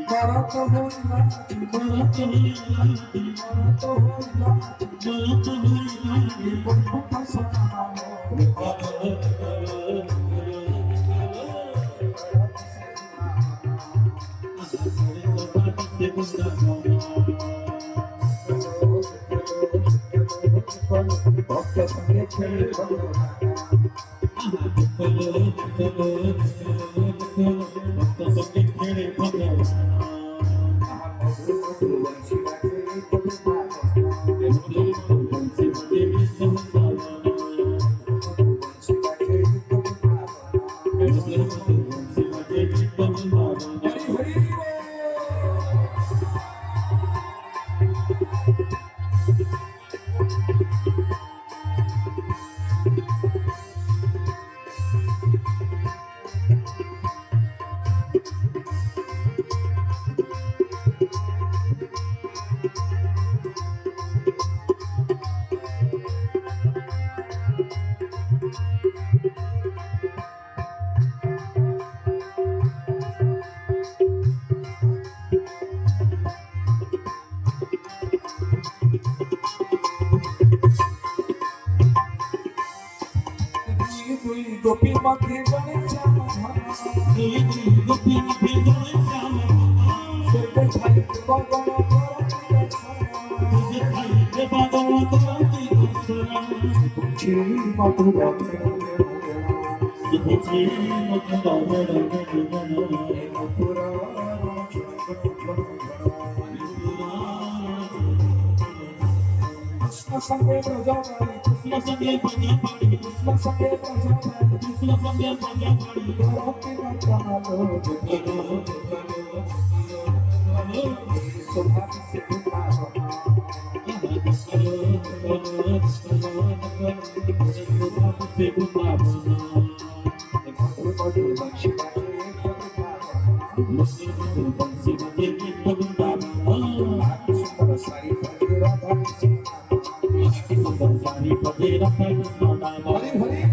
भरत होइला बंधु भक्त संगे खेले गोपी मध्य बने श्याम गोपी मध्य बने श्याम भाई कृष्ण संगे प्रजापति कृष्ण संगे प्रजापति कृष्ण संगे प्रजापति कृष्ण संगे प्रजापति भक्ति मंत्र सौभाग्य से सारी हरी हरी